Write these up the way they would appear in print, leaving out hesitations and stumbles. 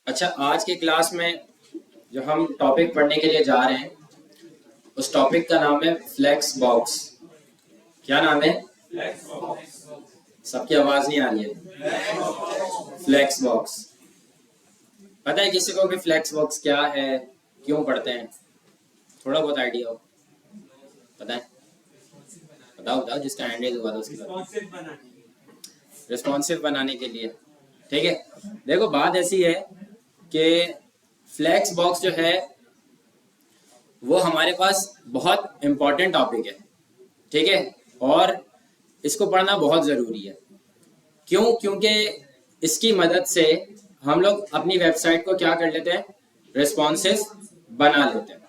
अच्छा, आज की क्लास में जो हम टॉपिक पढ़ने के लिए जा रहे हैं उस टॉपिक का नाम है फ्लेक्स बॉक्स। क्या नाम है? सबकी आवाज नहीं आ रही है। Flex box. पता है किसी को कि फ्लेक्स बॉक्स क्या है, क्यों पढ़ते हैं? थोड़ा बहुत आइडिया हो? पता है? बताओ बताओ, जिसका हैंड रेज हुआ था उसकी। रिस्पॉन्सिव बनाने के लिए। ठीक है, देखो बात ऐसी है कि फ्लेक्स बॉक्स जो है वो हमारे पास बहुत इम्पोर्टेंट टॉपिक है। ठीक है, और इसको पढ़ना बहुत ज़रूरी है। क्यों? क्योंकि इसकी मदद से हम लोग अपनी वेबसाइट को क्या कर लेते हैं, रिस्पॉन्सिव बना लेते हैं।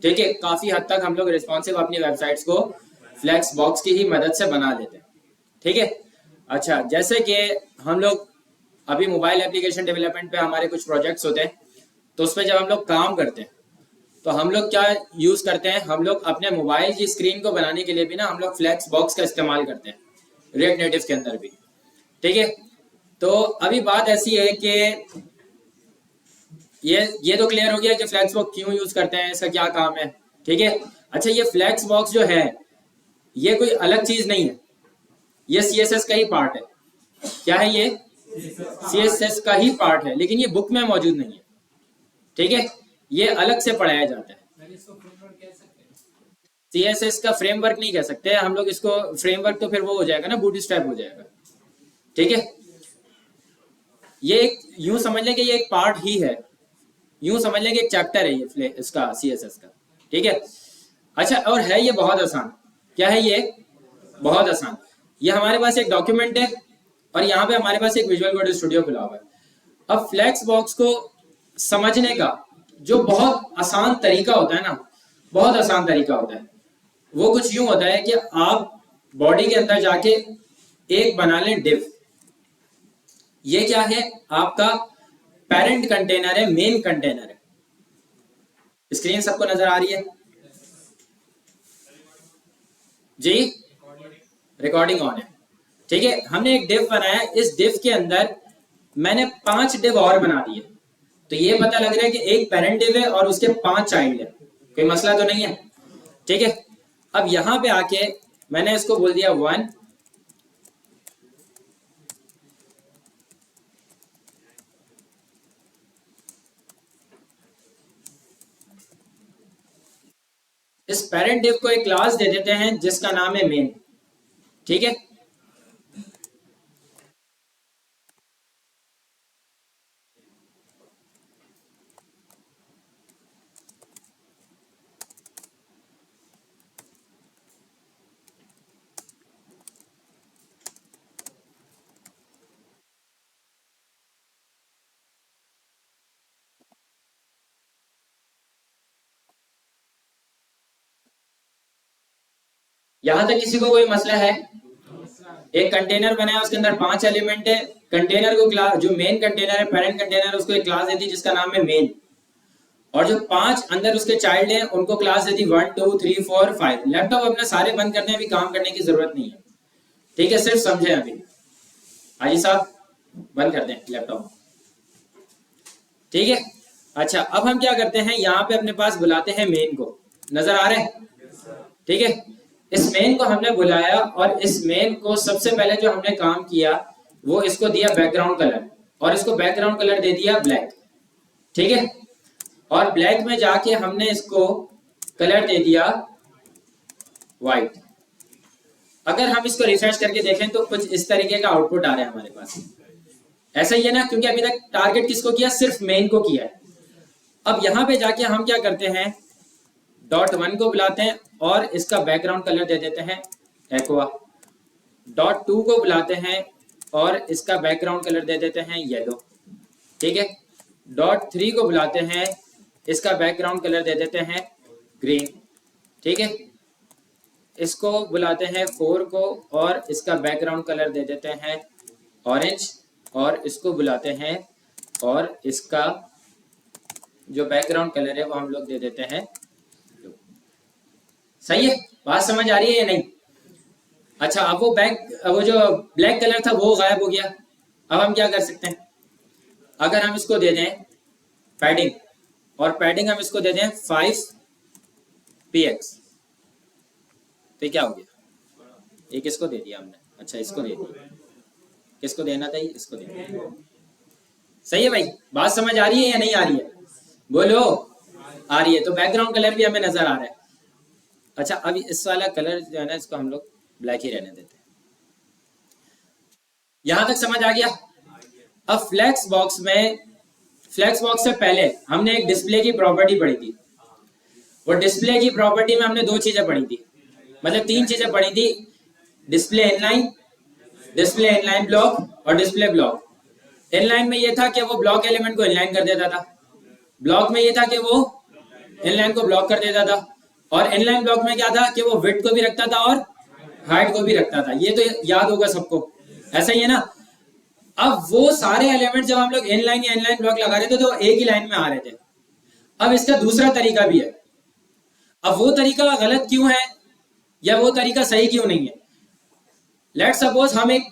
ठीक है, काफ़ी हद तक हम लोग रिस्पॉन्सिव अपनी वेबसाइट्स को फ्लेक्स बॉक्स की ही मदद से बना लेते हैं। ठीक है, अच्छा, जैसे कि हम लोग अभी मोबाइल एप्लीकेशन डेवलपमेंट पे हमारे कुछ प्रोजेक्ट्स होते हैं, तो उस पर जब हम लोग काम करते हैं तो हम लोग क्या यूज़ करते हैं, हम लोग अपने मोबाइल की स्क्रीन को बनाने के लिए भी ना हम लोग फ्लेक्स बॉक्स का इस्तेमाल करते हैं, रिएक्ट नेटिव के अंदर भी। ठीक है, तो अभी बात ऐसी है कि ये तो क्लियर हो गया कि फ्लेक्स बॉक्स क्यों यूज़ करते हैं, इसका क्या काम है। ठीक है, अच्छा, ये फ्लेक्स बॉक्स जो है ये कोई अलग चीज़ नहीं है, ये CSS का ही पार्ट है। क्या है ये? CSS का ही पार्ट है, लेकिन ये बुक में मौजूद नहीं है। ठीक है, ये अलग से पढ़ाया जाता है। CSS का फ्रेमवर्क नहीं कह सकते हम लोग इसको, फ्रेमवर्क तो फिर वो हो जाएगा ना, बूटस्ट्रैप हो जाएगा। ठीक है, ये एक यूं समझ लें कि ये एक पार्ट ही है, यूं समझ लें कि एक चैप्टर है ये इसका, CSS का। ठीक है, अच्छा, और है ये बहुत आसान। क्या है ये? बहुत आसान। ये हमारे पास एक डॉक्यूमेंट है और यहाँ पे हमारे पास एक विजुअल कोड स्टूडियो खुला हुआ है। अब फ्लेक्स बॉक्स को समझने का जो बहुत आसान तरीका होता है ना, बहुत आसान तरीका होता है, वो कुछ यूं होता है कि आप बॉडी के अंदर जाके एक बना लें डिव। ये क्या है? आपका पेरेंट कंटेनर है, मेन कंटेनर है। स्क्रीन सबको नजर आ रही है जी? रिकॉर्डिंग ऑन है। ठीक है, हमने एक डिव बनाया, इस डिव के अंदर मैंने 5 डिव और बना दिए, तो ये पता लग रहा है कि एक पेरेंट डिव है और उसके 5 चाइल्ड है। कोई मसला तो नहीं है? ठीक है, अब यहां पे आके मैंने इसको बोल दिया 1, इस पेरेंट डिव को एक क्लास दे देते हैं जिसका नाम है मेन। ठीक है, यहां तक किसी को कोई मसला है? एक कंटेनर बनाया, उसके अंदर 5 एलिमेंट है, कंटेनर को क्लास, जो मेन कंटेनर है, पेरेंट कंटेनर, उसको एक क्लास देती जिसका नाम है मेन, और जो 5 अंदर उसके चाइल्ड हैं उनको क्लास दे दी 1 2 3 4 5। लैपटॉप अपने सारे बंद करने, अभी काम करने की जरूरत नहीं है, ठीक है, सिर्फ समझे अभी। हाजी साहब बंद कर दें लैपटॉप, ठीक है। अच्छा, अब हम क्या करते हैं, यहाँ पे अपने पास बुलाते हैं मेन को, नजर आ रहे हैं, ठीक है। इस मेन को हमने बुलाया और इस मेन को सबसे पहले जो हमने काम किया वो इसको दिया बैकग्राउंड कलर, और इसको बैकग्राउंड कलर दे दिया ब्लैक, ठीक है। और ब्लैक में जाके हमने इसको कलर दे दिया व्हाइट। अगर हम इसको रिफ्रेश करके देखें तो कुछ इस तरीके का आउटपुट आ रहा है हमारे पास, ऐसा ही है ना, क्योंकि अभी तक टारगेट किसको किया, सिर्फ मेन को किया है। अब यहाँ पे जाके हम क्या करते हैं, .1 को बुलाते हैं और इसका बैकग्राउंड कलर दे देते हैं एक्वा। .2 को बुलाते हैं और इसका बैकग्राउंड कलर दे देते हैं येलो, ठीक है। .3 को बुलाते हैं, इसका बैकग्राउंड कलर दे देते हैं ग्रीन, ठीक है। इसको बुलाते हैं 4 को और इसका बैकग्राउंड कलर दे देते हैं ऑरेंज, और इसको बुलाते हैं और इसका जो बैकग्राउंड कलर है वो हम लोग दे देते हैं ब्लू। सही है, बात समझ आ रही है या नहीं? अच्छा, अब वो जो ब्लैक कलर था वो गायब हो गया। अब हम क्या कर सकते हैं, अगर हम इसको दे दें पैडिंग, और पैडिंग हम इसको दे दें 5px, तो क्या हो गया, एक इसको दे दिया हमने, अच्छा इसको दे दिया, किसको देना था, इसको देना। सही है भाई, बात समझ आ रही है या नहीं आ रही है, बोलो। आ रही है, तो बैकग्राउंड कलर भी हमें नजर आ रहा है। अच्छा, अभी इस वाला कलर जो है ना, इसको हम लोग ब्लैक ही रहने देते हैं। यहां तक समझ आ गया? अब फ्लेक्स बॉक्स में, फ्लेक्स बॉक्स से पहले हमने एक डिस्प्ले की प्रॉपर्टी पढ़ी थी। वो डिस्प्ले की प्रॉपर्टी में हमने 2 चीजें पढ़ी थी, मतलब 3 चीजें पढ़ी थी, display inline, display inline block और डिस्प्ले ब्लॉक। इनलाइन में ये था कि वो ब्लॉक एलिमेंट को इनलाइन कर देता था, ब्लॉक में ये था कि वो इनलाइन को ब्लॉक कर देता था, और इनलाइन ब्लॉक में क्या था कि वो विड्थ को भी रखता था और हाइट को भी रखता था। ये तो याद होगा सबको, ऐसा ही है ना। अब वो सारे एलिमेंट जब हम लोग इनलाइन या इनलाइन ब्लॉक लगा रहे थे तो एक ही लाइन में आ रहे थे। अब इसका दूसरा तरीका भी है। अब वो तरीका गलत क्यों है या वो तरीका सही क्यों नहीं है? लेट सपोज हम एक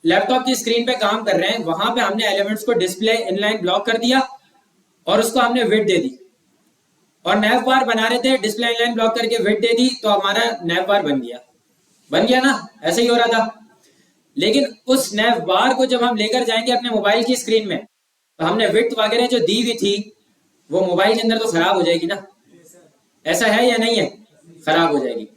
लैपटॉप की स्क्रीन पे काम कर रहे हैं, वहां पे हमने एलिमेंट्स को डिस्प्ले इनलाइन ब्लॉक कर दिया और उसको हमने विड्थ दे दी, और नैव बार बना रहे थे, डिस्प्ले इनलाइन ब्लॉक करके विड्थ दे दी, तो हमारा नैव बार बन गया, बन गया ना, ऐसे ही हो रहा था। लेकिन उस नैव बार को जब हम लेकर जाएंगे अपने मोबाइल की स्क्रीन में, तो हमने विड्थ वगैरह जो दी हुई थी वो मोबाइल के अंदर तो खराब हो जाएगी ना, ऐसा है या नहीं है, खराब हो जाएगी।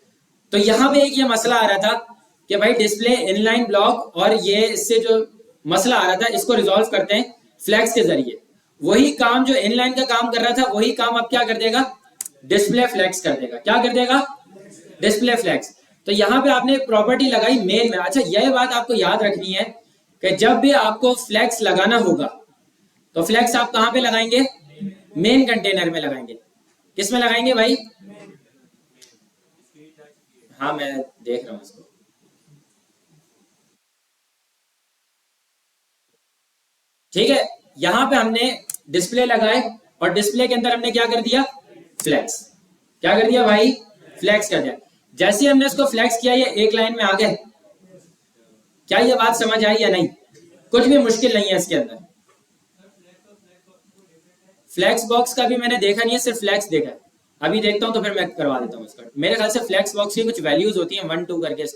तो यहाँ पे एक ये मसला आ रहा था कि भाई डिस्प्ले इनलाइन ब्लॉक और ये इससे जो मसला आ रहा था इसको रिजॉल्व करते हैं फ्लैक्स के जरिए। वही काम जो इनलाइन का काम कर रहा था वही काम अब क्या कर देगा, डिस्प्ले फ्लैक्स कर देगा। क्या कर देगा, डिस्प्ले फ्लैक्स। तो यहाँ पे आपने प्रॉपर्टी लगाई मेन में। अच्छा, यह बात आपको याद रखनी है कि जब भी आपको फ्लैक्स लगाना होगा तो फ्लैक्स आप कहाँ पे लगाएंगे, मेन कंटेनर में लगाएंगे। किस में लगाएंगे भाई? हाँ मैं देख रहा हूँ इसको। ठीक है, यहां पे हमने डिस्प्ले लगाए और डिस्प्ले के अंदर हमने क्या कर दिया, फ्लैक्स। क्या कर दिया भाई, फ्लैक्स कर दिया। जैसे हमने इसको फ्लैक्स किया ये एक लाइन में आ गए। क्या ये बात समझ आई या नहीं? कुछ भी मुश्किल नहीं है इसके अंदर। फ्लैक्स बॉक्स का भी मैंने देखा नहीं है, सिर्फ फ्लैक्स देखा है। अभी देखता हूं तो फिर मैं करवा देता हूँ इसका। मेरे ख्याल से फ्लैक्स बॉक्स की कुछ वैल्यूज होती हैं 1 2 करके इस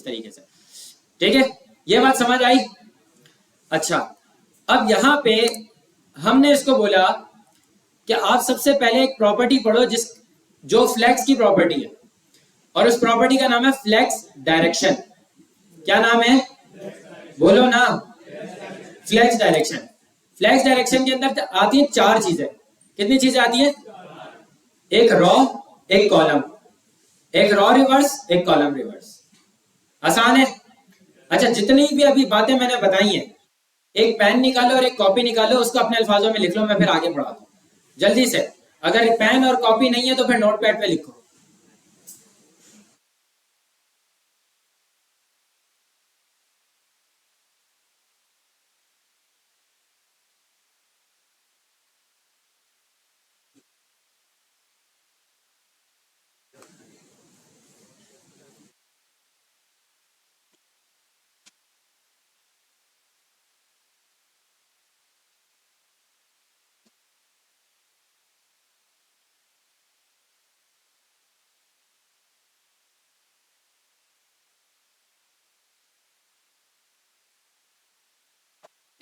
तरीके से। ठीक है, ये बात समझ आई? अच्छा, अब यहां पे हमने इसको बोला कि आप सबसे पहले एक प्रॉपर्टी पढ़ो जो फ्लैक्स की प्रॉपर्टी है, और उस प्रॉपर्टी का नाम है फ्लैक्स डायरेक्शन। क्या नाम है, बोलो ना, फ्लैक्स डायरेक्शन। फ्लैक्स डायरेक्शन के अंदर आती है 4 चीजें। कितनी चीजें आती हैं? एक रॉ, एक कॉलम, एक रॉ रिवर्स, एक कॉलम रिवर्स। आसान है। अच्छा, जितनी भी अभी बातें मैंने बताई हैं, एक पेन निकालो और एक कॉपी निकालो, उसको अपने अल्फाजों में लिख लो, मैं फिर आगे पढ़ाता हूँ जल्दी से। अगर पेन और कॉपी नहीं है तो फिर नोटपैड पे लिखो।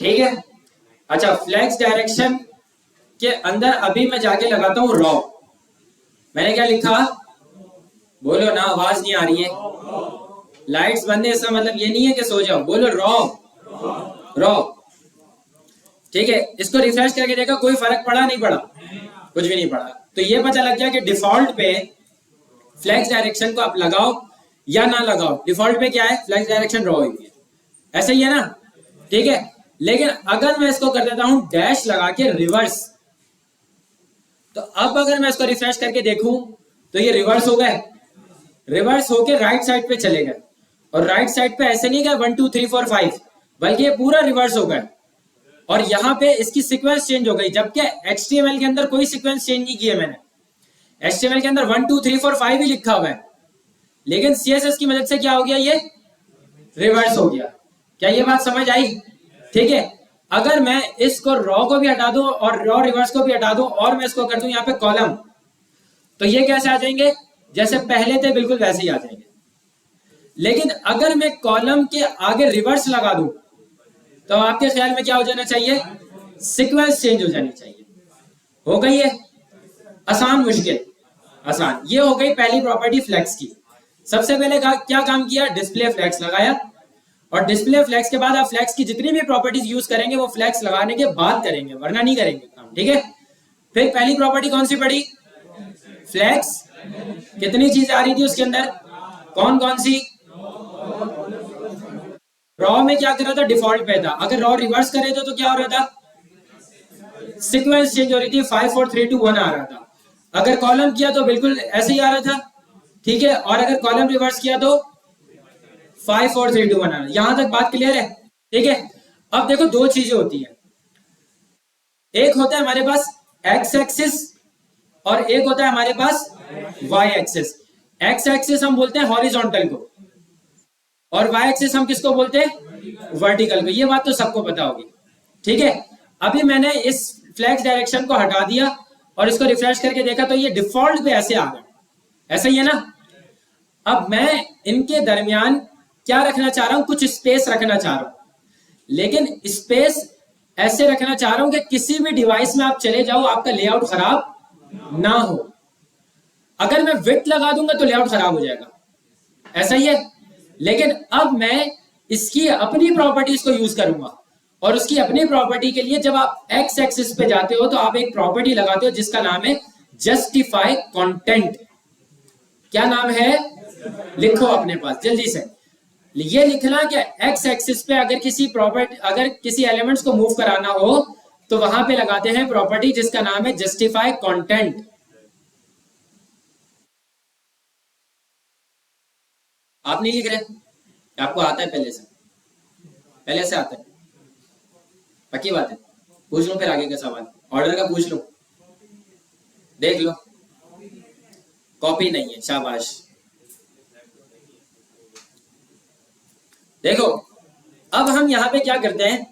ठीक है। अच्छा, फ्लेक्स डायरेक्शन के अंदर अभी मैं जाके लगाता हूं रॉ। मैंने क्या लिखा? बोलो ना, आवाज नहीं आ रही है। लाइट्स बंद है, इसका मतलब ये नहीं है कि सो जाओ। बोलो रॉ। रॉ। ठीक है, इसको रिफ्रेश करके देखा, कोई फर्क पड़ा? नहीं पड़ा, कुछ भी नहीं पड़ा। तो ये पता लग गया कि डिफॉल्ट पे फ्लेक्स डायरेक्शन को आप लगाओ या ना लगाओ, डिफॉल्ट पे क्या है? फ्लेक्स डायरेक्शन रॉ हुई है। ऐसा ही है ना? ठीक है। लेकिन अगर मैं इसको कर देता हूं डैश लगा के रिवर्स, तो अब अगर मैं इसको रिफ्रेश करके देखूं तो ये रिवर्स हो गए। रिवर्स होके राइट साइड पे चले गए। और राइट साइड पे ऐसे नहीं गए 1 2 3 4 5, बल्कि ये पूरा रिवर्स हो गए। और यहां पे इसकी सीक्वेंस चेंज हो गई, जबकि HTML के अंदर कोई सीक्वेंस चेंज नहीं किया मैंने। HTML के अंदर 1 2 3 4 5 ही लिखा हुआ है, लेकिन CSS की मदद से क्या हो गया? ये रिवर्स हो गया। क्या ये बात समझ आई? ठीक है। अगर मैं इसको रॉ को भी हटा दूं और रॉ रिवर्स को भी हटा दूं और मैं इसको कर दूं यहाँ पे कॉलम, तो ये कैसे आ जाएंगे? जैसे पहले थे बिल्कुल वैसे ही आ जाएंगे। लेकिन अगर मैं कॉलम के आगे रिवर्स लगा दूं तो आपके ख्याल में क्या हो जाना चाहिए? सीक्वेंस चेंज हो जानी चाहिए। हो गई है आसान मुश्किल? आसान। ये हो गई पहली प्रॉपर्टी फ्लेक्स की। सबसे पहले क्या काम किया? डिस्प्ले फ्लेक्स लगाया। और डिस्प्ले फ्लेक्स के बाद आप फ्लेक्स की जितनी भी प्रॉपर्टीज यूज करेंगे वो फ्लेक्स लगाने के बाद करेंगे, वरना नहीं करेंगे काम। ठीक है। फिर पहली प्रॉपर्टी कौन सी पड़ी? फ्लेक्स। कितनी चीजें आ रही थी उसके अंदर? कौन कौन सी? रॉ में क्या कर रहा था? डिफॉल्ट पे था। अगर रॉ रिवर्स करे तो क्या हो रहा था? सीक्वेंस चेंज हो रही थी, 5 4 3 2 1 आ रहा था। अगर कॉलम किया तो बिल्कुल ऐसे ही आ रहा था। ठीक है। और अगर कॉलम रिवर्स किया तो 5 4 3 2 1 आ रहा। यहां तक बात क्लियर है? ठीक है। अब देखो, दो चीजें होती हैं। एक होता है हमारे पास एक्स एक्सिस और एक होता है हमारे पास वाई एक्सिस। एक्स एक्सिस हम बोलते हैं हॉरिजॉन्टल को, और वाई एक्सिस हम किसको बोलते हैं? वर्टिकल को। ये बात तो सबको पता होगी। ठीक है। अभी मैंने इस फ्लेक्स डायरेक्शन को हटा दिया और इसको रिफ्रेश करके देखा तो ये डिफॉल्ट पे ऐसे आ गए। ऐसा ही है ना? अब मैं इनके दरमियान क्या रखना चाह रहा हूं? कुछ स्पेस रखना चाह रहा हूं, लेकिन स्पेस ऐसे रखना चाह रहा हूं कि किसी भी डिवाइस में आप चले जाओ, आपका लेआउट खराब ना हो। अगर मैं विड्थ लगा दूंगा तो लेआउट खराब हो जाएगा। ऐसा ही है। लेकिन अब मैं इसकी अपनी प्रॉपर्टीज को यूज करूंगा, और उसकी अपनी प्रॉपर्टी के लिए जब आप एक्स एक्सिस पे जाते हो तो आप एक प्रॉपर्टी लगाते हो जिसका नाम है जस्टिफाई कंटेंट। क्या नाम है? लिखो अपने पास जल्दी से। ये लिखना कि एक्स एक्सिस पे अगर किसी एलिमेंट्स को मूव कराना हो तो वहां पे लगाते हैं प्रॉपर्टी जिसका नाम है जस्टिफाई कंटेंट। आप नहीं लिख रहे? आपको आता है पहले से आता है? पक्की बात है? पूछ लो फिर आगे का सवाल, ऑर्डर का पूछ लो, देख लो। कॉपी नहीं है, शाबाश। देखो, अब हम यहां पे क्या करते हैं?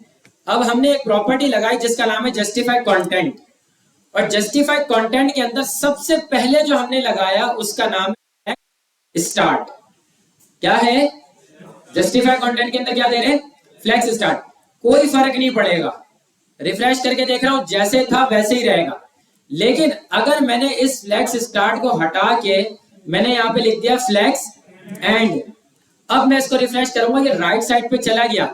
अब हमने एक प्रॉपर्टी लगाई जिसका नाम है जस्टिफाई कंटेंट, और जस्टिफाई कंटेंट के अंदर सबसे पहले जो हमने लगाया उसका नाम है स्टार्ट। क्या है? जस्टिफाई कंटेंट के अंदर क्या दे रहे हैं? Flex start. कोई फर्क नहीं पड़ेगा, रिफ्रेश करके देख रहा हूं जैसे था वैसे ही रहेगा। लेकिन अगर मैंने इस फ्लेक्स स्टार्ट को हटा के मैंने यहां पे लिख दिया फ्लेक्स एंड, अब मैं इसको रिफ्रेश करूंगा, ये राइट साइड पे चला गया।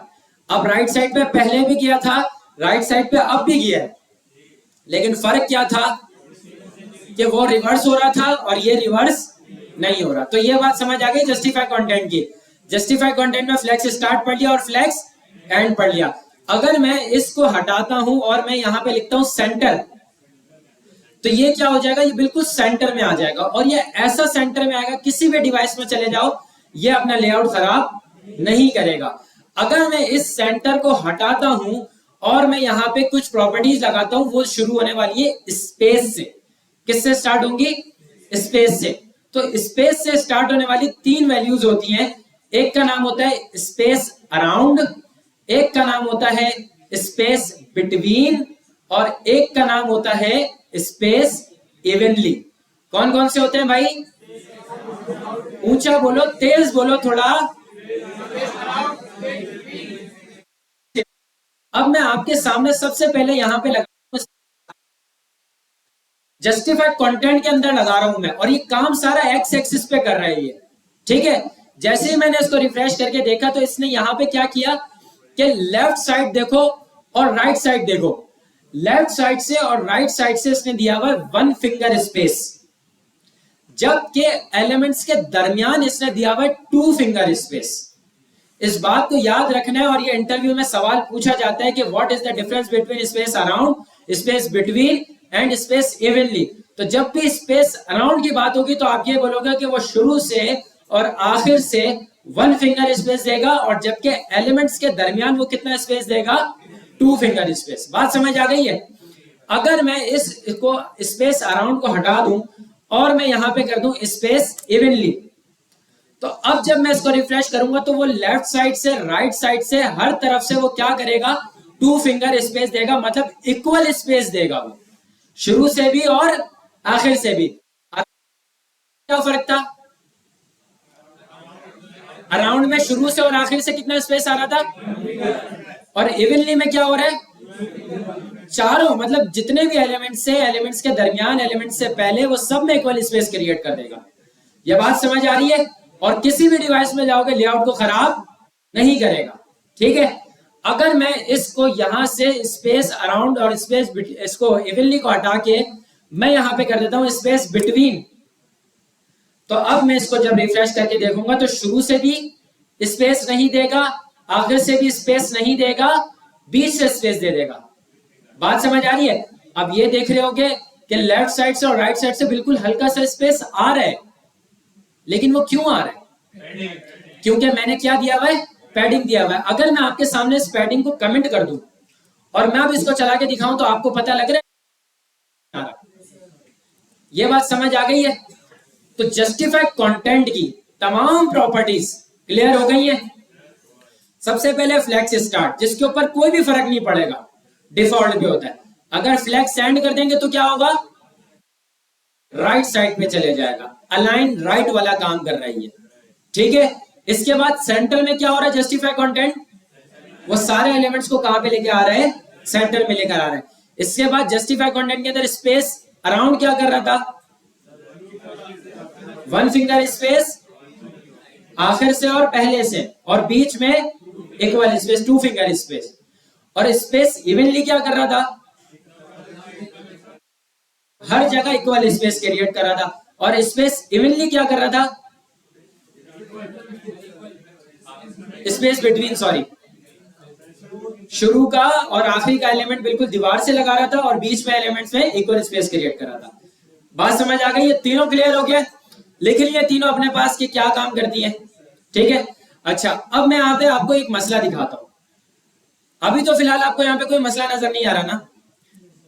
अब राइट साइड पे पहले भी गया था, राइट साइड पे अब भी गया है, लेकिन फर्क क्या था? कि वो रिवर्स हो रहा था और ये रिवर्स नहीं हो रहा। तो ये बात समझ आ गई जस्टिफाई कंटेंट की। जस्टिफाई कंटेंट में फ्लेक्स स्टार्ट पढ़ लिया और फ्लेक्स एंड पढ़ लिया। अगर मैं इसको हटाता हूं और मैं यहां पे लिखता हूं सेंटर, तो ये क्या हो जाएगा? ये बिल्कुल सेंटर में आ जाएगा, और ये ऐसा सेंटर में आएगा किसी भी डिवाइस में चले जाओ ये अपना लेआउट खराब नहीं करेगा। अगर मैं इस सेंटर को हटाता हूं और मैं यहां पे कुछ प्रॉपर्टीज लगाता हूं, वो शुरू होने वाली है स्पेस से। किससे स्टार्ट होंगी? स्पेस से। तो स्पेस से स्टार्ट होने वाली 3 वैल्यूज होती हैं। एक का नाम होता है स्पेस अराउंड, एक का नाम होता है स्पेस बिटवीन, और एक का नाम होता है स्पेस इवनली। कौन कौन से होते हैं भाई? ऊंचा बोलो, तेज बोलो थोड़ा। अब मैं आपके सामने सबसे पहले यहां पे लगा जस्टिफाइड कंटेंट के अंदर लगा रहा हूं मैं, और ये काम सारा एक्स एक्सिस पे कर रहा है ये, ठीक है। जैसे ही मैंने इसको रिफ्रेश करके देखा तो इसने यहां पे क्या किया कि लेफ्ट साइड देखो और राइट साइड देखो, लेफ्ट साइड से और राइट साइड से इसने दिया हुआ 1 फिंगर स्पेस, जबकि एलिमेंट्स के दरमियान इसने दिया हुआ 2 फिंगर स्पेस। इस बात को याद रखना है, और ये इंटरव्यू में सवाल पूछा जाता है कि what is the difference between space around, space between and space evenly. तो जब भी स्पेस अराउंड की बात होगी तो आप ये बोलोगे कि वो शुरू से और आखिर से 1 फिंगर स्पेस देगा, और जबकि एलिमेंट्स के दरमियान वो कितना स्पेस देगा, 2 फिंगर स्पेस। बात समझ आ गई है। अगर मैं इसको स्पेस अराउंड को हटा दूं और मैं यहां पे कर दूं स्पेस इवनली, तो अब जब मैं इसको रिफ्रेश करूंगा तो वो लेफ्ट साइड से राइट साइड से हर तरफ से वो क्या करेगा, 2 फिंगर स्पेस देगा, मतलब इक्वल स्पेस देगा वो, शुरू से भी और आखिर से भी। क्या फर्क था, अराउंड में शुरू से और आखिर से कितना स्पेस आ रहा था, और इवनली में क्या हो रहा है, चारों, मतलब जितने भी एलिमेंट्स है, एलिमेंट्स के दरमियान, एलिमेंट्स से पहले, वो सब में इक्वल स्पेस क्रिएट कर देगा। यह बात समझ आ रही है। और किसी भी डिवाइस में जाओगे लेआउट को खराब नहीं करेगा, ठीक है। अगर मैं इसको यहां से स्पेस अराउंड और स्पेस इसको इवनली को हटा के मैं यहां पे कर देता हूं स्पेस बिटवीन, तो अब मैं इसको जब रिफ्रेश करके देखूंगा तो शुरू से भी स्पेस नहीं देगा, आखिर से भी स्पेस नहीं देगा, बीच से स्पेस दे देगा। बात समझ आ रही है। अब ये देख रहे होगे कि लेफ्ट साइड से और राइट साइड से बिल्कुल हल्का सा स्पेस आ रहा है, लेकिन वो क्यों आ रहा है, क्योंकि मैंने क्या दिया हुआ है, पैडिंग दिया हुआ है। अगर मैं आपके सामने इस पैडिंग को कमेंट कर दूं और मैं अब इसको चला के दिखाऊं तो आपको पता लग रहा है, ये बात समझ आ गई है। तो जस्टिफाइड कंटेंट की तमाम प्रॉपर्टीज क्लियर हो गई है। सबसे पहले फ्लेक्स स्टार्ट, जिसके ऊपर कोई भी फर्क नहीं पड़ेगा, डिफॉल्ट भी होता है। अगर फ्लेक्स एंड कर देंगे तो क्या होगा, राइट साइड पे चले जाएगा, अलाइन राइट वाला काम कर रही है, ठीक है। इसके बाद सेंटर में क्या हो रहा है, जस्टिफाई कंटेंट, वो सारे एलिमेंट्स को कहां पे लेके आ रहे हैं, सेंटर में लेकर आ रहे हैं। इसके बाद जस्टिफाई कंटेंट के अंदर स्पेस अराउंड क्या कर रहा था, 1 फिंगर स्पेस, आखिर से और पहले से, और बीच में इक्वल स्पेस 2 फिंगर स्पेस। और स्पेस इवनली क्या कर रहा था, हर जगह इक्वल स्पेस क्रिएट कर रहा था। और स्पेस इवनली क्या कर रहा था, स्पेस बिटवीन, सॉरी, शुरू का और आखिरी का एलिमेंट बिल्कुल दीवार से लगा रहा था और बीच में एलिमेंट्स में इक्वल स्पेस क्रिएट कर रहा था। बात समझ आ गई, ये तीनों क्लियर हो गया। लिख लिए तीनों अपने पास कि क्या काम करती है, ठीक है। अच्छा, अब मैं यहाँ पे आपको एक मसला दिखाता हूं। अभी तो फिलहाल आपको यहाँ पे कोई मसला नजर नहीं आ रहा ना,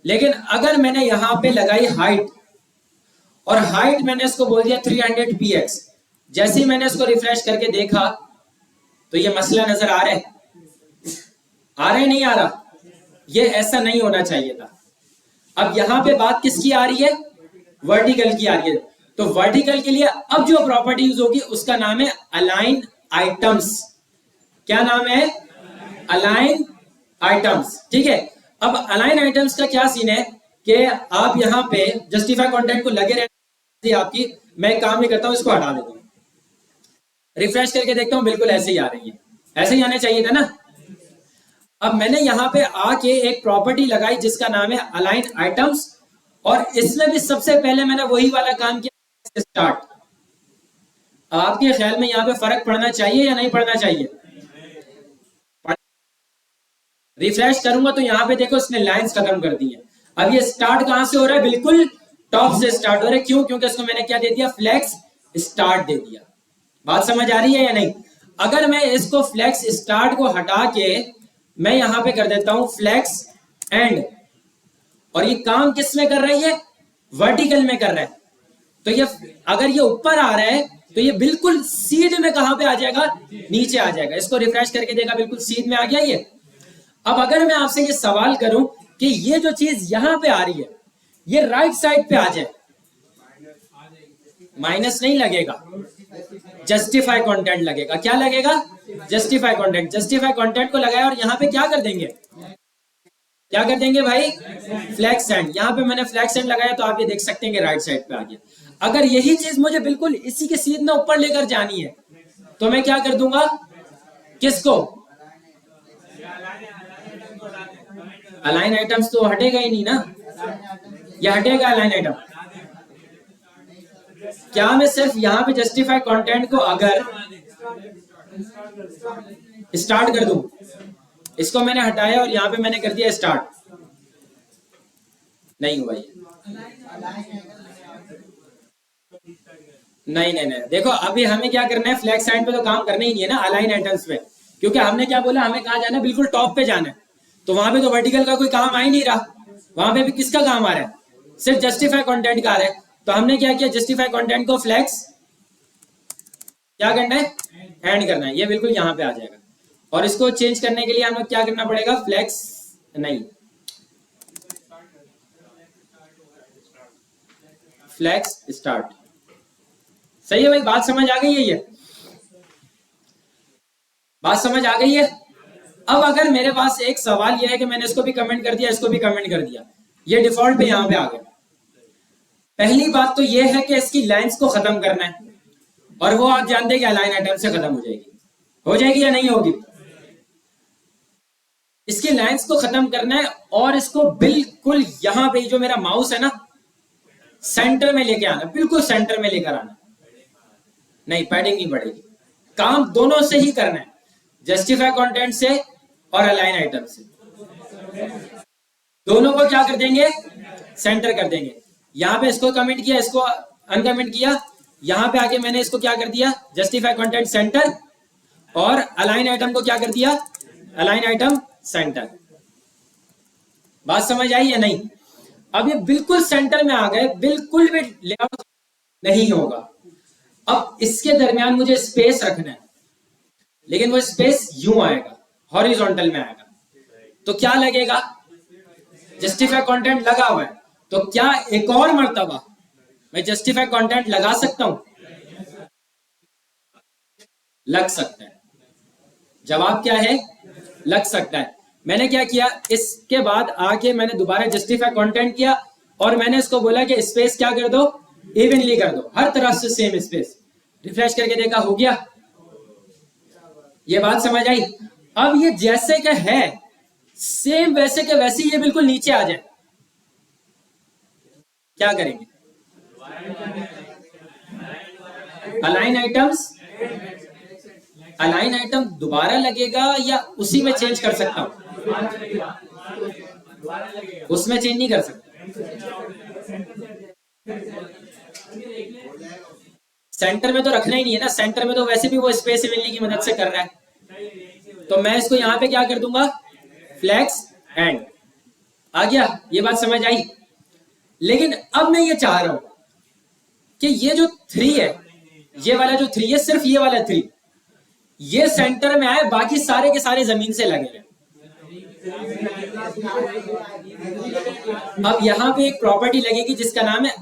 लेकिन अगर मैंने यहां पे लगाई हाइट, और हाइट मैंने इसको बोल दिया 300 px, जैसे ही मैंने इसको रिफ्रेश करके देखा तो ये मसला नजर आ रहा है, नहीं आ रहा, ये ऐसा नहीं होना चाहिए था। अब यहां पे बात किसकी आ रही है, वर्टिकल की आ रही है। तो वर्टिकल के लिए अब जो प्रॉपर्टी यूज होगी उसका नाम है अलाइन आइटम्स। क्या नाम है, अलाइन आइटम्स, ठीक है। अब अलाइन आइटम्स का क्या सीन है कि आप यहां पे जस्टिफाई कंटेंट को लगे रहते, आपकी, मैं काम नहीं करता हूं, इसको हटा देता हूं, रिफ्रेश करके देखता हूं, बिल्कुल ऐसे ही आ रही है, ऐसे ही आने चाहिए था ना। अब मैंने यहां पे आके एक प्रॉपर्टी लगाई जिसका नाम है अलाइन आइटम्स, और इसमें भी सबसे पहले मैंने वही वाला काम किया, स्टार्ट। आपके ख्याल में यहां पे फर्क पड़ना चाहिए या नहीं पड़ना चाहिए, रिफ्रेश करूंगा तो यहां पे देखो इसने लाइंस खत्म कर दी है। अब ये स्टार्ट कहां से हो रहा है, बिल्कुल टॉप से स्टार्ट हो रहा है। क्यों, क्योंकि इसको मैंने क्या दे दिया, फ्लेक्स स्टार्ट दे दिया। बात समझ आ रही है या नहीं। अगर मैं इसको फ्लेक्स स्टार्ट को हटा के मैं यहां पे कर देता हूं फ्लेक्स एंड, और ये काम किस में कर रही है, वर्टिकल में कर रहा है, तो ये अगर ये ऊपर आ रहा है तो ये बिल्कुल सीध में कहां पे आ जाएगा, नीचे आ जाएगा। इसको रिफ्रेश करके देखा, बिल्कुल सीध में आ गया ये। अब अगर मैं आपसे ये सवाल करूं कि ये जो चीज यहां पे आ रही है ये राइट साइड पे आ जाए, माइनस नहीं लगेगा, जस्टिफाई कंटेंट लगेगा। क्या लगेगा? Justify content. जस्टिफाई कंटेंट को लगाया और यहाँ पे क्या कर देंगे? क्या कर देंगे भाई? Flag send. यहाँ पे मैंने फ्लैग सेंड लगाया तो आप ये देख सकते हैं कि राइट साइड पे आ गया। अगर यही चीज मुझे बिल्कुल इसी के सीधे ऊपर लेकर जानी है तो मैं क्या कर दूंगा? किसको? अलाइन आइटम्स तो हटेगा ही नहीं ना, या हटेगा अलाइन आइटम? क्या मैं सिर्फ यहाँ पे जस्टिफाई कंटेंट को अगर स्टार्ट कर दूं, इसको मैंने हटाया और यहाँ पे मैंने कर दिया स्टार्ट, नहीं हुआ ये। नहीं, देखो अभी हमें क्या करना है, फ्लैग साइड पे तो काम करना ही नहीं है ना, अलाइन आइटम्स पे, क्योंकि हमने क्या बोला, हमें कहाँ जाना है? बिल्कुल टॉप पे जाना है। तो वहां पे तो वर्टिकल का कोई काम आ ही नहीं रहा, वहां पे भी किसका काम आ रहा है? सिर्फ जस्टिफाई कंटेंट का आ रहा है। तो हमने क्या किया? जस्टिफाई कंटेंट को फ्लैक्स क्या करना है? एंड करना है। ये बिल्कुल यहाँ पे आ जाएगा। और इसको चेंज करने के लिए हमें क्या करना पड़ेगा? फ्लैक्स नहीं, फ्लैक्स स्टार्ट। सही है भाई, बात समझ आ गई है? ये बात समझ आ गई है? अब अगर मेरे पास एक सवाल यह है कि मैंने इसको भी कमेंट कर दिया, इसको भी कमेंट कर दिया, ये डिफॉल्ट पे यहां पे आ गया। पहली बात तो यह है कि इसकी लाइंस को खत्म करना है, और वो आप जानते हैं कि अलाइन आइटम से खत्म हो जाएगी या नहीं होगी? इसकी लाइंस को खत्म करना है और इसको बिल्कुल यहां पे जो मेरा माउस है ना, सेंटर में लेके आना, बिल्कुल सेंटर में लेकर आना। नहीं, पैडिंग नहीं पड़ेगी, काम दोनों से ही करना है, जस्टिफाई कंटेंट से और अलाइन आइटम से। दोनों को क्या कर देंगे? सेंटर कर देंगे। यहां पे इसको कमेंट किया, इसको अनकमेंट किया, यहां पे आके मैंने इसको क्या कर दिया? जस्टिफाई कंटेंट सेंटर, और अलाइन आइटम को क्या कर दिया? Align item centre. बात समझ आई या नहीं? अब ये बिल्कुल सेंटर में आ गए, बिल्कुल भी लेआउट नहीं होगा। अब इसके दरमियान मुझे स्पेस रखना है, लेकिन वो स्पेस यूं आएगा, हॉरिजॉन्टल में आएगा। तो क्या लगेगा? जस्टिफाई कंटेंट लगा हुआ है, तो क्या एक और मर्तबा मैं जस्टिफाई कंटेंट लगा सकता हूं? लग सकता है। जवाब क्या है? लग सकता है। मैंने क्या किया? इसके बाद आके मैंने दोबारा जस्टिफाई कंटेंट किया और मैंने इसको बोला कि स्पेस क्या कर दो? इवनली कर दो, हर तरफ से सेम स्पेस। रिफ्रेश करके देखा, हो गया। ये बात समझ आई? अब ये जैसे का है सेम वैसे के वैसे ये बिल्कुल नीचे आ जाए, क्या करेंगे? अलाइन आइटम्स, अलाइन आइटम दोबारा लगेगा या उसी में चेंज कर सकता हूं? उसमें चेंज नहीं कर सकता। सेंटर में तो रखना ही नहीं है ना, सेंटर में तो वैसे भी वो स्पेस इवनली की मदद से कर रहा है। तो मैं इसको यहां पे क्या कर दूंगा? Flex and. आ गया? ये बात समझ आई? लेकिन अब मैं ये चाह रहा हूं कि ये जो 3 है, ये वाला जो 3 है, सिर्फ ये वाला 3 ये सेंटर में आए, बाकी सारे के सारे जमीन से लगे रहे। अब यहां पे एक प्रॉपर्टी लगेगी जिसका नाम है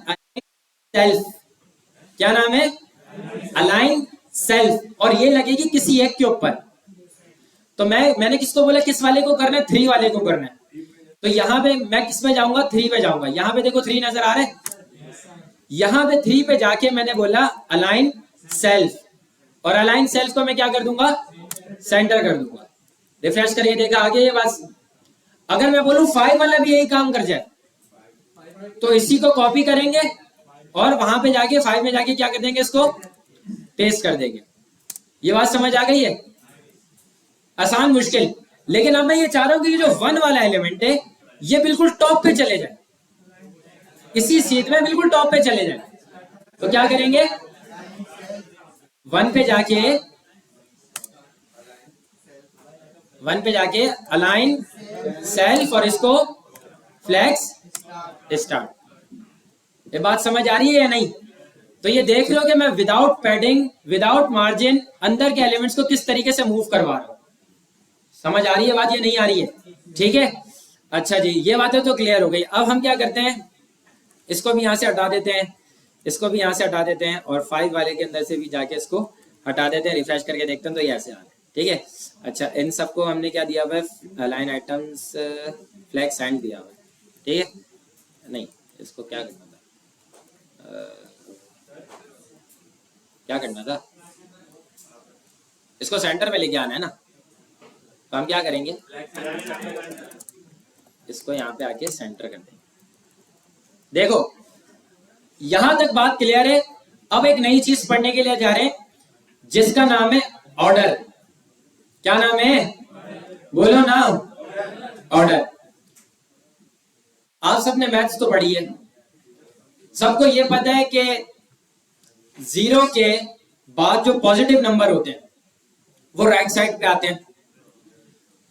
सेल्फ। क्या नाम है? Align self. और ये लगेगी किसी एक के ऊपर। तो मैंने किसको बोला किस वाले को करना है? 3 वाले को करना है। तो यहां पे मैं किस पे जाऊंगा? 3 पे जाऊंगा। यहां पे देखो 3 नजर आ रहे हैं। यहां पे 3 पे जाके मैंने बोला अलाइन सेल्फ, और अलाइन सेल्फ को मैं क्या कर दूंगा? सेंटर कर दूंगा। रिफ्रेश करके देखा, आगे ये बात। अगर मैं बोलूं 5 वाला भी यही काम कर जाए, तो इसी को कॉपी करेंगे और वहां पे जाके 5 में जाके क्या कर देंगे? इसको पेस्ट कर देंगे। ये बात समझ आ गई है? आसान मुश्किल। लेकिन अब मैं ये चाह रहा हूं कि ये जो 1 वाला एलिमेंट है ये बिल्कुल टॉप पे चले जाए, इसी सीट में बिल्कुल टॉप पे चले जाए। तो क्या करेंगे? 1 पे जाके अलाइन सेल्फ और इसको फ्लैक्स स्टार्ट। ये बात समझ आ रही है या नहीं? तो ये देख लो कि मैं विदाउट पैडिंग, विदाउट मार्जिन अंदर के एलिमेंट्स को किस तरीके से मूव करवा रहा हूं। समझ आ रही है बात? ये नहीं आ रही है? ठीक है, अच्छा जी, ये बातें तो क्लियर हो गई। अब हम क्या करते हैं, इसको भी यहां से हटा देते हैं। इसको भी यहाँ से हटा देते हैं और 5 वाले के अंदर से भी जाके इसको हटा देते हैं, रिफ्रेश करके देखते हैं तो ये ऐसे आ रहा है। ठीक है, अच्छा इन सबको हमने क्या दिया हुआ है, लाइन आइटम्स फ्लैक्स एंड दिया हुआ है। ठीक है, नहीं इसको क्या करना था, क्या करना था, इसको सेंटर में लेके आना है ना, तो हम क्या करेंगे, इसको यहाँ पे आके सेंटर कर देंगे। देखो यहां तक बात क्लियर है। अब एक नई चीज पढ़ने के लिए जा रहे हैं जिसका नाम है ऑर्डर। क्या नाम है, बोलो ना, ऑर्डर। आप सबने मैथ्स तो पढ़ी है, सबको ये पता है कि 0 के बाद जो पॉजिटिव नंबर होते हैं वो राइट साइड पे आते हैं,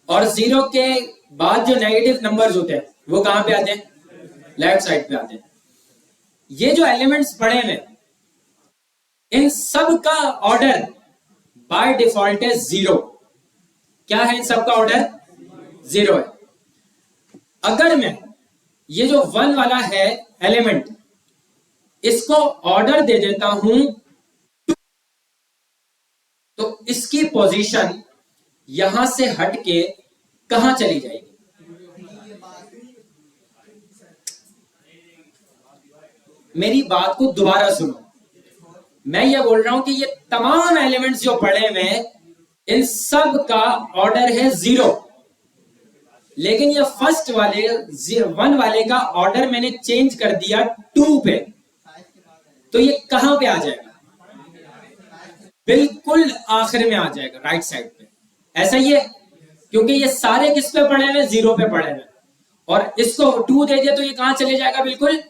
और 0 के बाद जो नेगेटिव नंबर्स होते हैं वो कहां पे आते हैं, लेफ्ट साइड पे आते हैं। ये जो एलिमेंट्स पढ़े हैं इन सब का ऑर्डर बाय डिफॉल्ट है 0। क्या है इन सब का ऑर्डर, 0 है। अगर मैं ये जो 1 वाला है एलिमेंट इसको ऑर्डर दे देता हूं तो इसकी पोजीशन यहां से हटके कहां चली जाएगी, मेरी बात को दोबारा सुनो। मैं ये बोल रहा हूं कि ये तमाम एलिमेंट्स जो पढ़े हुए इन सब का ऑर्डर है 0, लेकिन ये फर्स्ट वाले 1 वाले का ऑर्डर मैंने चेंज कर दिया 2 पे, तो ये कहां पे आ जाएगा, बिल्कुल आखिर में आ जाएगा, राइट साइड पे। ऐसा ही है, क्योंकि ये सारे किस पे पड़े हुए, 0 पे पड़े हुए, और इसको 2 दे दिया तो ये कहां चले जाएगा, बिल्कुल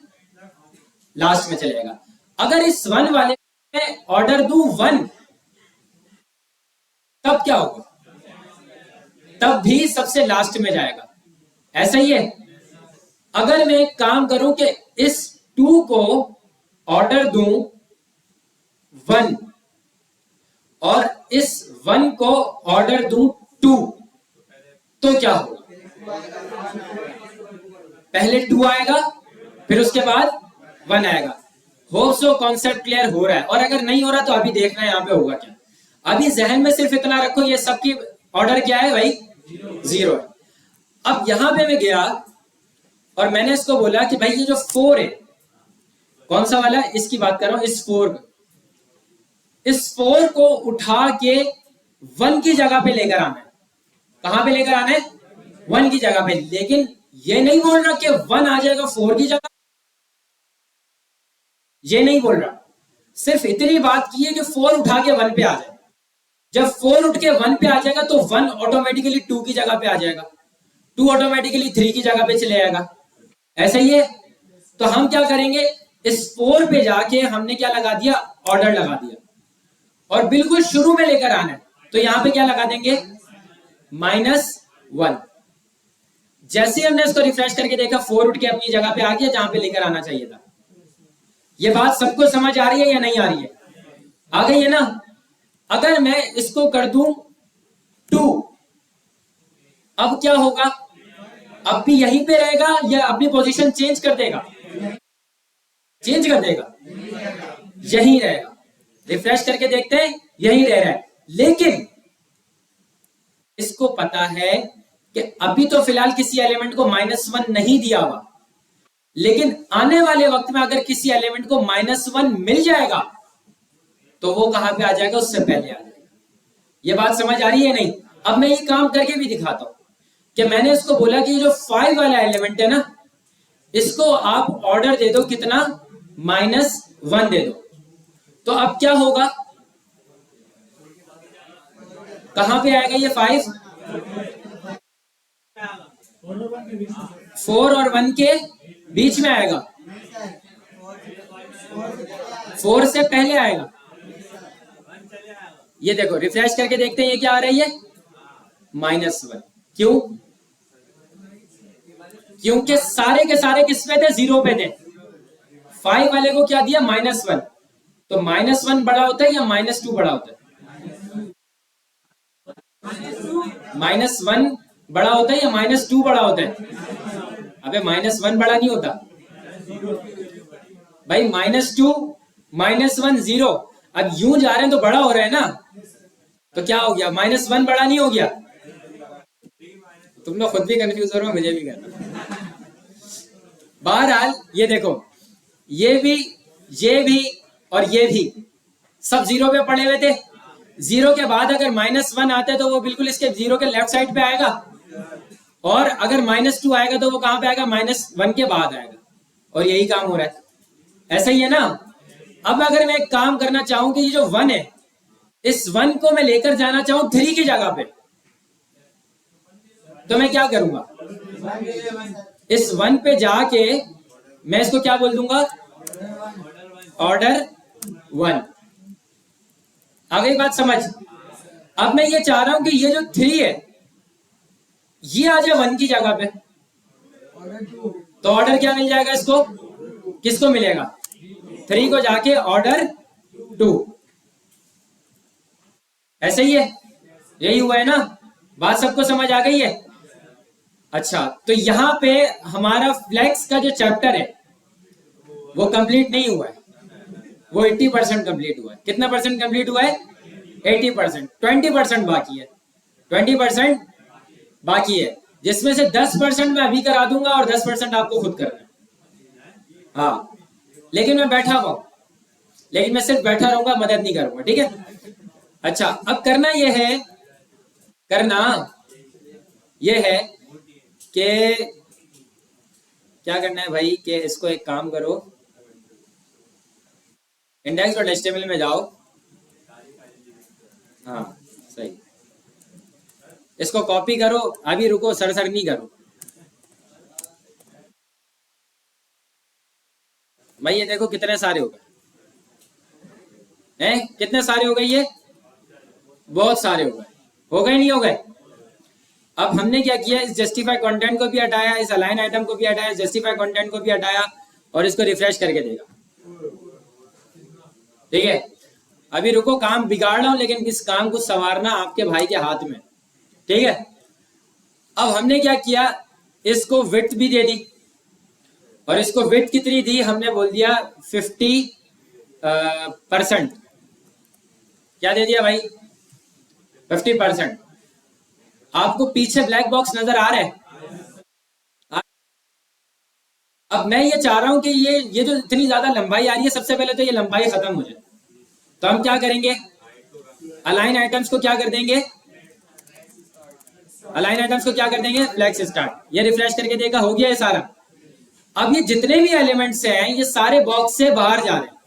लास्ट में चलेगा। अगर इस 1 वाले में ऑर्डर दूं 1 तब क्या होगा, तब भी सबसे लास्ट में जाएगा। ऐसा ही है, अगर मैं एक काम करूं कि इस 2 को ऑर्डर दूं 1 और इस 1 को ऑर्डर दूं 2 तो क्या होगा, पहले 2 आएगा फिर उसके बाद 1 आएगा। होप सो कॉन्सेप्ट क्लियर हो रहा है, और अगर नहीं हो रहा तो अभी देखना है यहाँ पे होगा क्या। अभी जहन में सिर्फ इतना रखो ये सबकी ऑर्डर क्या है भाई, 0 है। अब यहां पे मैं गया और मैंने इसको बोला कि भाई ये जो 4 है, कौन सा वाला, इसकी बात कर रहा हूं, इस 4 को उठा के 1 की जगह पे लेकर आना है। कहां पे लेकर आना है, 1 की जगह पे। लेकिन ये नहीं बोल रहा कि 1 आ जाएगा 4 की जगह, ये नहीं बोल रहा, सिर्फ इतनी बात की है कि 4 उठा के 1 पे आ जाए। जब 4 उठ के 1 पे आ जाएगा तो 1 ऑटोमेटिकली 2 की जगह पे आ जाएगा, 2 ऑटोमेटिकली 3 की जगह पे चले जाएगा। ऐसा ही है, तो हम क्या करेंगे, इस 4 पे जाके हमने क्या लगा दिया, ऑर्डर लगा दिया, और बिल्कुल शुरू में लेकर आना है, तो यहां पे क्या लगा देंगे, -1। जैसे हमने इसको रिफ्रेश करके देखा 4 उठ के अपनी जगह पे आ गया जहां पे लेकर आना चाहिए था। ये बात सबको समझ आ रही है या नहीं आ रही है, आ गई है ना। अगर मैं इसको कर दूं 2, अब क्या होगा, अब भी यहीं पे रहेगा या अपनी पोजीशन चेंज कर देगा, चेंज कर देगा, यहीं रहेगा। रिफ्रेश करके देखते हैं, यहीं रह रहा है। लेकिन इसको पता है कि अभी तो फिलहाल किसी एलिमेंट को -1 नहीं दिया हुआ, लेकिन आने वाले वक्त में अगर किसी एलिमेंट को -1 मिल जाएगा तो वो कहां पे आ जाएगा, उससे पहले आ जाएगा। ये बात समझ आ रही है नहीं। अब मैं ये काम करके भी दिखाता हूं कि मैंने इसको बोला कि जो 5 वाला एलिमेंट है ना, इसको आप ऑर्डर दे दो कितना, -1 दे दो, तो अब क्या होगा, कहां पे आएगा ये 5, 4 और 1 के बीच में आएगा, 4 से पहले आएगा। ये देखो रिफ्रेश करके देखते हैं ये क्या आ रही है, -1। क्यों, क्योंकि सारे के सारे किस पे थे, 0 पे थे। 5 वाले को क्या दिया, -1, तो -1 बड़ा होता है या -2 बड़ा होता है, -1 बड़ा होता है या -2 बड़ा होता है, अबे -1 बड़ा नहीं होता, भाई -2 -1 0। अब यूं जा रहे हैं तो बड़ा हो रहा है ना, तो क्या हो गया, -1 बड़ा नहीं हो गया? तुम लोग खुद भी कंफ्यूज हो रहे हो, मुझे भी करना। बहरहाल ये देखो, ये भी और ये भी सब 0 पे पड़े हुए थे। 0 के बाद अगर -1 आता है तो वो बिल्कुल इसके 0 के लेफ्ट साइड पे आएगा, और अगर -2 आएगा तो वो कहां पे आएगा, -1 के बाद आएगा। और यही काम हो रहा है, ऐसा ही है ना। अब अगर मैं एक काम करना चाहूं कि ये जो 1 है, इस 1 को मैं लेकर जाना चाहूं 3 की जगह पे, तो मैं क्या करूंगा, इस 1 पे जाके मैं इसको क्या बोल दूंगा, ऑर्डर 1। आ गई बात समझ? अब मैं ये चाह रहा हूं कि ये जो 3 है ये आ जाए 1 की जगह पे, तो ऑर्डर क्या मिल जाएगा इसको, किसको मिलेगा, 3 को जाके ऑर्डर 2। ऐसे ही है, यही हुआ है ना, बात सबको समझ आ गई है? अच्छा, तो यहां पे हमारा फ्लेक्स का जो चैप्टर है वो कंप्लीट नहीं हुआ है, वो 80% कंप्लीट हुआ है। कितना परसेंट कंप्लीट हुआ है, 80%। 20% बाकी है, 20% बाकी है, जिसमें से 10% मैं अभी करा दूंगा और 10% आपको खुद करना है। हाँ, लेकिन मैं बैठा हुआ, लेकिन मैं सिर्फ बैठा रहूंगा, मदद नहीं करूंगा, ठीक है? अच्छा, अब करना यह है, करना यह है कि क्या करना है भाई, कि इसको एक काम करो, index.html में जाओ। हाँ सही, इसको कॉपी करो, अभी रुको, सर नहीं करो भाई। ये देखो कितने सारे हो गए हैं, कितने सारे हो गए, ये बहुत सारे हो गए नहीं हो गए? अब हमने क्या किया, इस जस्टिफाई कंटेंट को भी हटाया, इस अलाइन आइटम को भी हटाया, जस्टिफाई कंटेंट को भी हटाया, और इसको रिफ्रेश करके देगा, ठीक है? अभी रुको, काम बिगाड़ रहा हूं, लेकिन इस काम को संवारना आपके भाई के हाथ में, ठीक है? अब हमने क्या किया, इसको विड्थ भी दे दी, और इसको विड्थ कितनी दी, हमने बोल दिया 50%। क्या दे दिया भाई, 50%। आपको पीछे ब्लैक बॉक्स नजर आ रहा है? अब मैं ये चाह रहा हूं कि ये जो इतनी ज्यादा लंबाई आ रही है, सबसे पहले तो ये लंबाई खत्म हो जाए। तो हम क्या करेंगे, अलाइन आइटम्स को क्या कर देंगे, अलाइन आइटम्स को क्या कर देंगे, फ्लेक्स स्टार्ट। ये रिफ्रेश करके देगा, हो गया ये सारा। अब ये जितने भी एलिमेंट्स हैं, ये सारे बॉक्स से बाहर जा रहे हैं।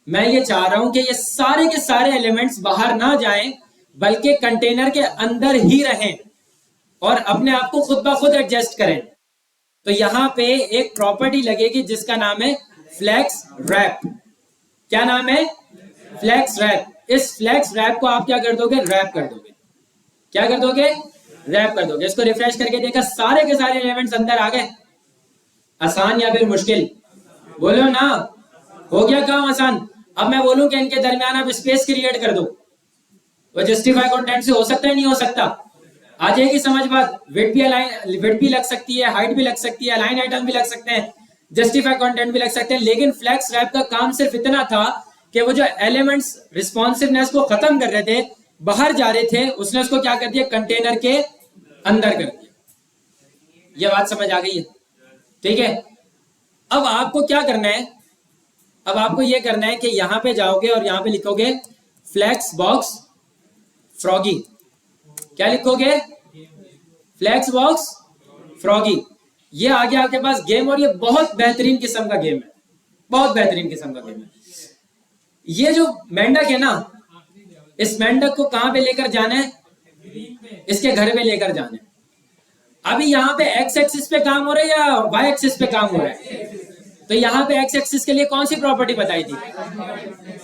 मैं ये चाह रहा हूं कि ये सारे के सारे एलिमेंट्स बाहर ना जाएं, बल्कि कंटेनर के अंदर ही रहें और अपने आप को खुद ब खुद एडजस्ट करें। तो यहां पे एक प्रॉपर्टी लगेगी जिसका नाम है फ्लेक्स रैप। क्या नाम है, फ्लेक्स रैप। इस फ्लेक्स रैप को आप क्या कर दोगे, रैप कर दोगे। क्या कर दोगे, रैप कर दोगे। इसको रिफ्रेश करके देखा, सारे के सारे एलिमेंट्स अंदर आ गए। आसान या फिर मुश्किल, बोलो ना, हो गया काम आसान। अब मैं बोलूं कि इनके दरमियान आप स्पेस क्रिएट कर दो, वो जस्टिफाई कंटेंट से हो सकता है, नहीं हो सकता? आ जाएगी समझ बात। विड्थ भी अलाइन, विड्थ भी लग सकती है, हाइट भी लग सकती है, अलाइन आइटम भी लग सकते हैं, जस्टिफाई कंटेंट भी लग सकते हैं। लेकिन फ्लेक्स रैप का काम सिर्फ इतना था कि वो जो एलिमेंट्स रिस्पॉन्सिवनेस को खत्म कर रहे थे, बाहर जा रहे थे, उसने उसको क्या कर दिया, कंटेनर के अंदर कर दिया। ये बात समझ आ गई है, ठीक है? अब आपको क्या करना है, अब आपको ये करना है कि यहां पे जाओगे और यहां पे लिखोगे फ्लेक्स बॉक्स फ्रॉगी। क्या लिखोगे, फ्लेक्स बॉक्स फ्रॉगी। ये आ गया आपके पास गेम, और ये बहुत बेहतरीन किस्म का गेम है, बहुत बेहतरीन किस्म का गेम है। ये जो मेंढक है ना, इस मेंढक को कहां पे लेकर जाना है, इसके घर पे लेकर जाना है। अभी यहाँ पे एक्स एक्सिस पे काम हो रहा है या वाई एक्सिस पे काम हो रहा है? तो यहाँ पे एक्स एक्सिस के लिए कौन सी प्रॉपर्टी बताई थी?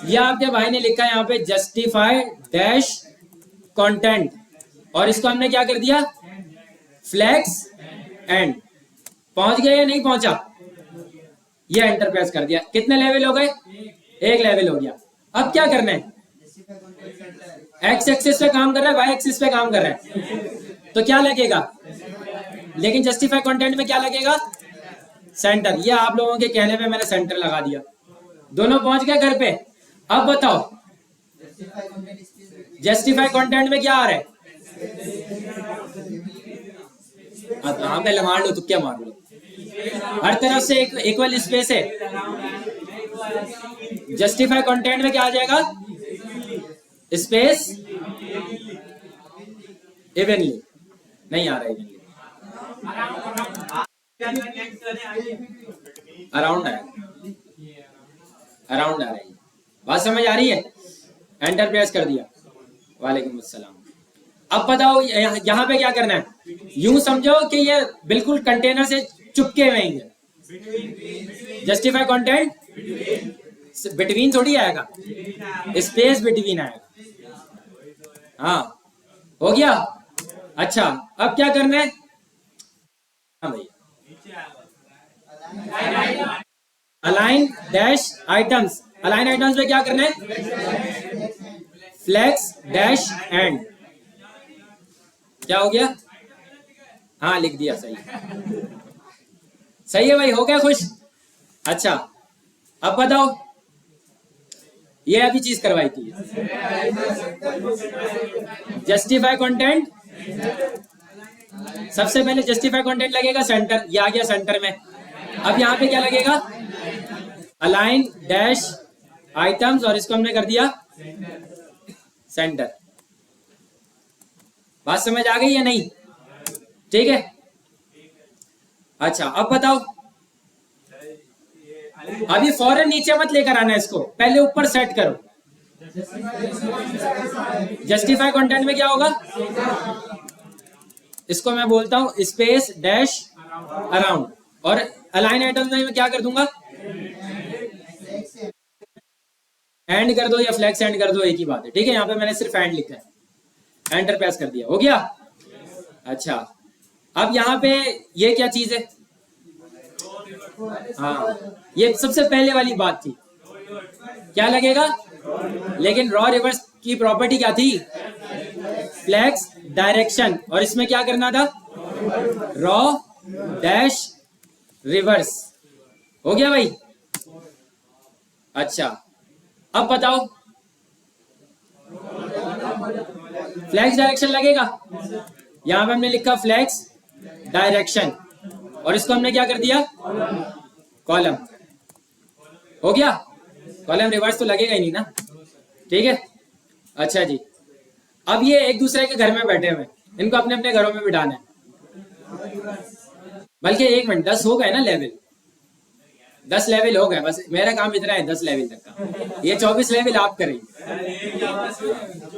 ये आपके भाई ने लिखा है यहाँ पे जस्टिफाई डैश कंटेंट, और इसको हमने क्या कर दिया, फ्लेक्स एंड। पहुंच गया या नहीं पहुंचा? ये एंटर प्रेस कर दिया। कितने लेवल हो गए, एक लेवल हो गया। अब क्या करना है, एक्स एक्सिस पे काम कर रहा है, वाई एक्सिस पे काम कर रहा है, तो क्या लगेगा, लेकिन जस्टिफाई कंटेंट में क्या लगेगा, सेंटर, ये आप लोगों के कहने पे मैंने सेंटर लगा दिया। दोनों पहुंच गए घर पे। अब बताओ जस्टिफाई कंटेंट में क्या आ रहा है? यहाँ पे मार लो, तुक्के मार लो, हर तरफ से एक इक्वल स्पेस है। जस्टिफाई कंटेंट में क्या आ जाएगा? स्पेस इवनली, नहीं आ रहा इवनली, अराउंड आएगा, अराउंड आ रही है। बात समझ आ रही है? एंटर प्रेस कर दिया। वालेकुम अस्सलाम। अब बताओ यहाँ पे क्या करना है? यूं समझो कि ये बिल्कुल कंटेनर से चुपके हुए हैं। जस्टिफाई कंटेंट बिटवीन थोड़ी आएगा, स्पेस बिटवीन आएगा। हाँ, हो गया। अच्छा, अब क्या करना है? हाँ भैया, align dash items. Align items में क्या करना है? Flex dash end. क्या हो गया? हाँ, लिख दिया, सही सही है भाई, हो गया खुश? अच्छा, अब बताओ, ये अभी चीज करवाई थी, जस्टिफाई कंटेंट। सबसे पहले जस्टिफाई कंटेंट लगेगा सेंटर, ये आ गया सेंटर में। अब यहाँ पे क्या लगेगा? अलाइन डैश आइटम्स, और इसको हमने कर दिया सेंटर। बात समझ आ गई या नहीं? ठीक है। अच्छा, अब बताओ, अभी फौरन नीचे मत लेकर आना इसको, पहले ऊपर सेट करो। जस्टिफाई कंटेंट में क्या होगा? इसको मैं बोलता हूं स्पेस डैश अराउंड, और अलाइन आइटम्स में मैं क्या कर दूंगा? एंड कर दो या फ्लैक्स एंड कर दो, एक ही बात है। ठीक है, यहाँ पे मैंने सिर्फ एंड लिखा है, एंटर प्रेस कर दिया, हो गया। अच्छा, अब यहाँ पे ये क्या चीज है? हाँ, ये सबसे पहले वाली बात थी, क्या लगेगा? लेकिन रॉ रिवर्स की प्रॉपर्टी क्या थी? फ्लैक्स डायरेक्शन, और इसमें क्या करना था? Raw dash reverse. हो गया भाई? अच्छा, अब बताओ, फ्लैक्स डायरेक्शन लगेगा। यहां पे हमने लिखा फ्लैक्स डायरेक्शन, और इसको हमने क्या कर दिया? कॉलम। हो गया? कॉलम रिवर्स तो लगेगा ही नहीं ना। ठीक है। अच्छा जी, अब ये एक दूसरे के घर में बैठे हुए, इनको अपने अपने घरों में बिठाना है। बल्कि एक मिनट, 10 हो गए ना लेवल? 10 लेवल हो गए, बस मेरा काम इतना है 10 लेवल तक का। ये 24 लेवल आप करेंगे,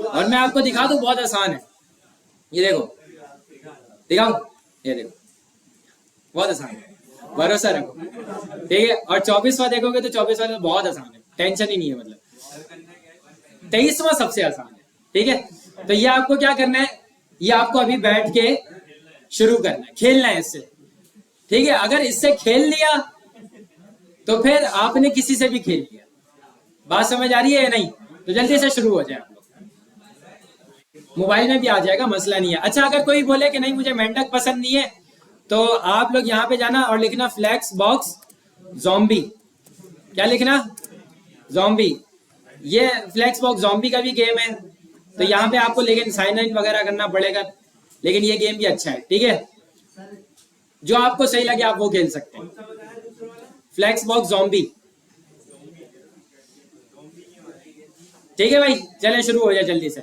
और मैं आपको दिखा दूं, बहुत आसान है। ये देखो, दिखाओ, ये देखो, बहुत आसान है, भरोसा रखो। ठीक है, और 24वां देखोगे तो 24वां तो बहुत आसान है, टेंशन ही नहीं है। मतलब 23वां सबसे आसान है। ठीक है, तो ये आपको क्या करना है? ये आपको अभी बैठ के शुरू करना है, खेलना है इससे। ठीक है, अगर इससे खेल लिया तो फिर आपने किसी से भी खेल लिया। बात समझ आ रही है या नहीं? तो जल्दी से शुरू हो जाए आप लोग। मोबाइल में भी आ जाएगा, मसला नहीं है। अच्छा, अगर कोई बोले कि नहीं मुझे मेंढक पसंद नहीं है, तो आप लोग यहाँ पे जाना और लिखना फ्लैक्स बॉक्स ज़ॉम्बी। क्या लिखना? ज़ॉम्बी। ये फ्लैक्स बॉक्स ज़ॉम्बी का भी गेम है, तो यहाँ पे आपको लेकिन साइन इन वगैरह करना पड़ेगा, लेकिन ये गेम भी अच्छा है। ठीक है, जो आपको सही लगे आप वो खेल सकते हैं। Flex box zombie. ठीक है भाई, चलें शुरू हो जाए जल्दी से।